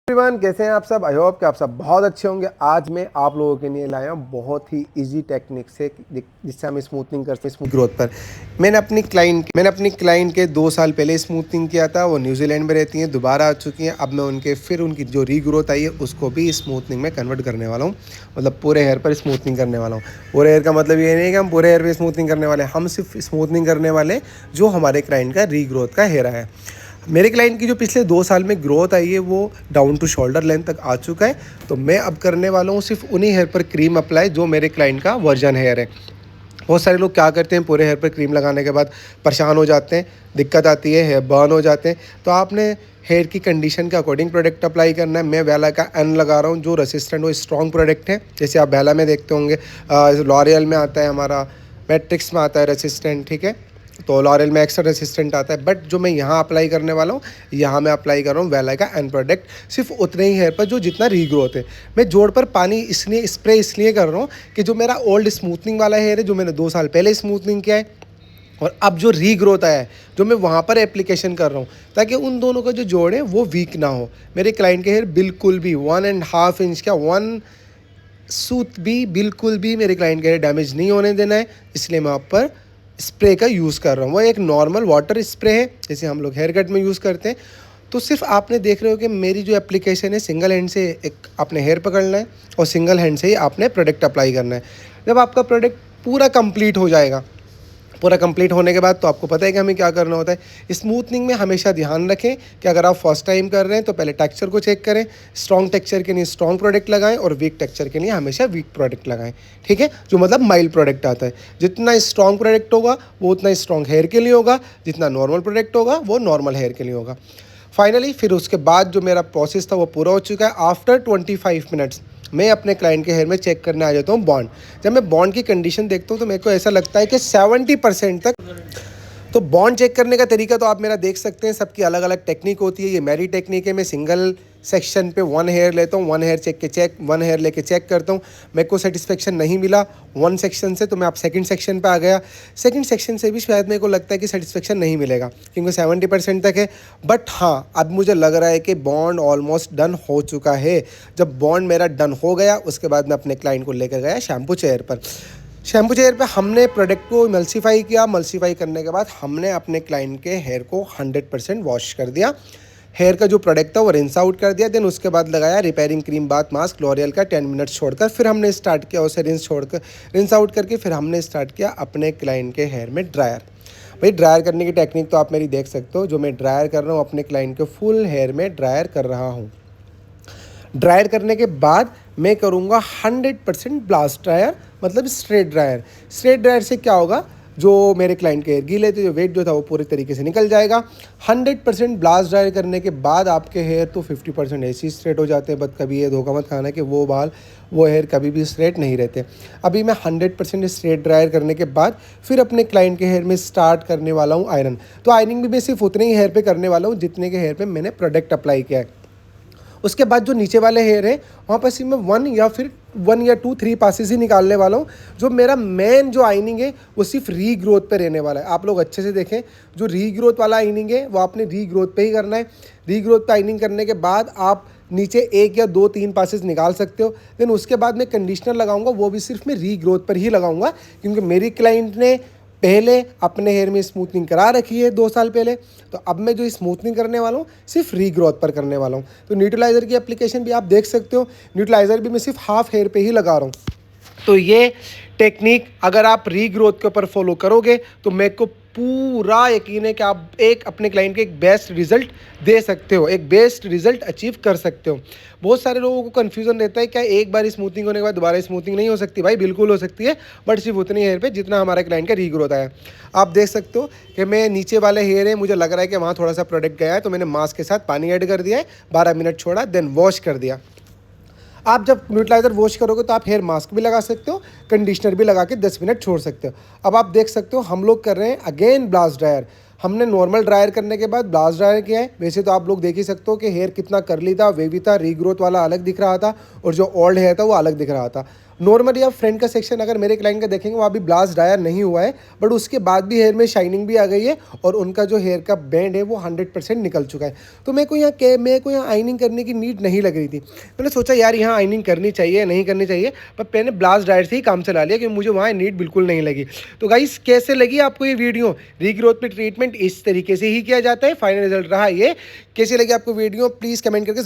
Everyone, कैसे हैं आप सब। आई होप कि आप सब बहुत अच्छे होंगे। आज मैं आप लोगों के लिए लाया हूँ बहुत ही इजी टेक्निक से जिससे हम स्मूथनिंग करते हैं स्मूथ ग्रोथ पर। मैंने अपनी क्लाइंट के 2 साल पहले स्मूथनिंग किया था। वो न्यूजीलैंड में रहती हैं, दोबारा आ चुकी हैं। अब मैं उनकी जो रीग्रोथ आई है उसको भी स्मूथनिंग में कन्वर्ट करने वाला हूँ। मतलब पूरे हेयर पर स्मूथनिंग करने वाला हूँ। पूरे हेयर का मतलब ये नहीं है कि हम पूरे हेयर पर स्मूथनिंग करने वाले हैं, हम सिर्फ स्मूथनिंग करने वाले जो हमारे क्लाइंट का रीग्रोथ का हेयर है। मेरे क्लाइंट की जो पिछले 2 साल में ग्रोथ आई है वो डाउन टू शोल्डर लेंथ तक आ चुका है। तो मैं अब करने वाला हूँ सिर्फ उन्हीं हेयर पर क्रीम अप्लाई जो मेरे क्लाइंट का वर्जन हेयर है। बहुत सारे लोग क्या करते हैं, पूरे हेयर पर क्रीम लगाने के बाद परेशान हो जाते हैं, दिक्कत आती है, हेयर बर्न हो जाते हैं। तो आपने हेयर की कंडीशन के अकॉर्डिंग प्रोडक्ट अप्लाई करना है। मैं वेला का एन लगा रहा हूँ जो रेसिस्टेंट और स्ट्रॉन्ग प्रोडक्ट है। जैसे आप वेला में देखते होंगे, लॉरियल में आता है, हमारा मैट्रिक्स में आता है रेसिस्टेंट, ठीक है। तो लॉरियल में एक्स्ट्रा रेसिस्टेंट आता है, बट जो मैं यहाँ अप्लाई करने वाला हूँ, यहाँ मैं अप्लाई कर रहा हूँ वेला का एन प्रोडक्ट सिर्फ उतने ही हेयर पर जो जितना रीग्रोथ है। मैं जोड़ पर पानी इसलिए स्प्रे इसलिए कर रहा हूँ कि जो मेरा ओल्ड स्मूथनिंग वाला हेयर है, जो मैंने 2 साल पहले स्मूथनिंग किया है, और अब जो रीग्रोथ आया है, जो मैं वहाँ पर एप्लीकेशन कर रहा हूँ, ताकि उन दोनों का जो जोड़ है वो वीक ना हो। मेरे क्लाइंट के हेयर बिल्कुल भी 1.5 इंच का 1 सूत भी बिल्कुल भी मेरे क्लाइंट के हेयर डैमेज नहीं होने देना है। इसलिए मैं आप पर स्प्रे का यूज़ कर रहा हूँ। वो एक नॉर्मल वाटर स्प्रे है जैसे हम लोग हेयर कट में यूज़ करते हैं। तो सिर्फ आपने देख रहे हो कि मेरी जो एप्लीकेशन है, सिंगल हैंड से एक आपने हेयर पकड़ना है और सिंगल हैंड से ही आपने प्रोडक्ट अप्लाई करना है। जब आपका प्रोडक्ट पूरा कंप्लीट हो जाएगा, पूरा कंप्लीट होने के बाद तो आपको पता है कि हमें क्या करना होता है। स्मूथनिंग में हमेशा ध्यान रखें कि अगर आप फर्स्ट टाइम कर रहे हैं तो पहले टेक्सचर को चेक करें। स्ट्रॉन्ग टेक्सचर के लिए स्ट्रॉन्ग प्रोडक्ट लगाएं और वीक टेक्सचर के लिए हमेशा वीक प्रोडक्ट लगाएं, ठीक है। जो मतलब माइल्ड प्रोडक्ट आता है, जितना स्ट्रॉन्ग प्रोडक्ट होगा वो उतना स्ट्रॉन्ग हेयर के लिए होगा, जितना नॉर्मल प्रोडक्ट होगा वो नॉर्मल हेयर के लिए होगा। फाइनली फिर उसके बाद जो मेरा प्रोसेस था वो पूरा हो चुका है। आफ्टर 25 मिनट्स मैं अपने क्लाइंट के हेयर में चेक करने आ जाता हूँ बॉन्ड। जब मैं बॉन्ड की कंडीशन देखता हूँ तो मेरे को ऐसा लगता है कि 70% तक। तो बॉन्ड चेक करने का तरीका तो आप मेरा देख सकते हैं, सबकी अलग अलग टेक्निक होती है। ये मेरी टेक्निक है। मैं सिंगल सेक्शन पे 1 हेयर लेता हूँ, 1 हेयर लेके चेक करता हूँ। मेरे को सेटिस्फेक्शन नहीं मिला 1 सेक्शन से तो मैं आप सेकंड सेक्शन पे आ गया। सेकंड सेक्शन से भी शायद मेरे को लगता है कि सेटिस्फेक्शन नहीं मिलेगा क्योंकि 70% तक है। बट हाँ, अब मुझे लग रहा है कि बॉन्ड ऑलमोस्ट डन हो चुका है। जब बॉन्ड मेरा डन हो गया उसके बाद मैं अपने क्लाइंट को लेकर गया शैम्पू चेयर पर। शैम्पू चेयर पे हमने प्रोडक्ट को मल्सीफाई किया। मल्सीफाई करने के बाद हमने अपने क्लाइंट के हेयर को 100% वॉश कर दिया। हेयर का जो प्रोडक्ट था वो रिंस आउट कर दिया। देन उसके बाद लगाया repairing cream bath mask L'Oréal का 10 मिनट छोड़कर। फिर हमने स्टार्ट किया उसे रिंस आउट करके फिर हमने स्टार्ट किया अपने क्लाइंट के हेयर में ड्रायर। भाई ड्रायर करने की टेक्निक तो आप मेरी देख सकते हो। जो मैं ड्रायर कर रहा हूँ अपने क्लाइंट के फुल हेयर में ड्रायर कर रहा हूँ। ड्रायर करने के बाद मैं करूँगा 100% ब्लास्ट ड्रायर, मतलब स्ट्रेट ड्रायर। स्ट्रेट ड्रायर से क्या होगा, जो मेरे क्लाइंट के हेयर गीले थे, जो वेट जो था वो पूरे तरीके से निकल जाएगा। 100% ब्लास्ट ड्रायर करने के बाद आपके हेयर तो 50% ऐसे ही स्ट्रेट हो जाते हैं। बट कभी ये धोखा मत खाना कि वो हेयर कभी भी स्ट्रेट नहीं रहते। अभी मैं 100% स्ट्रेट ड्रायर करने के बाद फिर अपने क्लाइंट के हेयर में स्टार्ट करने वाला हूँ आयरन। तो आयरनिंग भी मैं सिर्फ उतने ही हेयर पर करने वाला हूँ जितने के हेयर पर मैंने प्रोडक्ट अप्लाई किया है। उसके बाद जो नीचे वाले हेयर है वहाँ पर सिर्फ मैं 1 या 3 पासेस ही निकालने वाला हूँ। जो मेरा मेन जो आइनिंग है वो सिर्फ रीग्रोथ पे रहने वाला है। आप लोग अच्छे से देखें, जो रीग्रोथ वाला आइनिंग है वो आपने रीग्रोथ पे ही करना है। रीग्रोथ पे आइनिंग करने के बाद आप नीचे 1 या 2-3 पासेस निकाल सकते हो। देन उसके बाद मैं कंडीशनर लगाऊंगा, वो भी सिर्फ मैं रीग्रोथ पर ही लगाऊंगा क्योंकि मेरी क्लाइंट ने पहले अपने हेयर में स्मूथनिंग करा रखी है 2 साल पहले। तो अब मैं जो स्मूथनिंग करने वाला हूँ सिर्फ रीग्रोथ पर करने वाला हूँ। तो न्यूट्रलाइज़र की एप्लीकेशन भी आप देख सकते हो। न्यूट्रलाइज़र भी मैं सिर्फ हाफ हेयर पे ही लगा रहा हूँ। तो ये टेक्निक अगर आप रीग्रोथ के ऊपर फॉलो करोगे तो मेरे को पूरा यकीन है कि आप एक अपने क्लाइंट के एक बेस्ट रिजल्ट दे सकते हो, एक बेस्ट रिजल्ट अचीव कर सकते हो। बहुत सारे लोगों को कन्फ्यूज़न रहता है क्या एक बार स्मूथिंग होने के बाद दोबारा स्मूथिंग नहीं हो सकती। भाई बिल्कुल हो सकती है, बट सिर्फ उतनी हेयर पे जितना हमारे क्लाइंट का रीग्रोथ आया। आप देख सकते हो कि मैं नीचे वाले हेयर है, मुझे लग रहा है कि वहाँ थोड़ा सा प्रोडक्ट गया है तो मैंने मास्क के साथ पानी ऐड कर दिया है, 12 मिनट छोड़ा, देन वॉश कर दिया। आप जब न्यूट्रलाइज़र वॉश करोगे तो आप हेयर मास्क भी लगा सकते हो, कंडीशनर भी लगा के 10 मिनट छोड़ सकते हो। अब आप देख सकते हो हम लोग कर रहे हैं अगेन ब्लास्ट ड्रायर। हमने नॉर्मल ड्रायर करने के बाद ब्लास्ट ड्रायर किया है। वैसे तो आप लोग देख ही सकते हो कि हेयर कितना करली था, वेवी था, रीग्रोथ वाला अलग दिख रहा था और जो ओल्ड हेयर था वो अलग दिख रहा था। नॉर्मली आप फ्रंट का सेक्शन अगर मेरे क्लाइंट का देखेंगे वहाँ भी ब्लास्ट ड्रायर नहीं हुआ है, बट उसके बाद भी हेयर में शाइनिंग भी आ गई है और उनका जो हेयर का बैंड है वो 100% निकल चुका है। तो मेरे को यहाँ आइनिंग करने की नीड नहीं लग रही थी। मैंने सोचा यार यहाँ आइनिंग करनी चाहिए नहीं करनी चाहिए, पर मैंने ब्लास्ट ड्रायर से ही काम चला लिया क्योंकि मुझे वहाँ नीड बिल्कुल नहीं लगी। तो गाइस कैसे लगी आपको ये वीडियो? रीग्रोथ पे ट्रीटमेंट इस तरीके से ही किया जाता है, फाइनल रिजल्ट रहा ये। कैसे लगी आपको वीडियो प्लीज़ कमेंट करके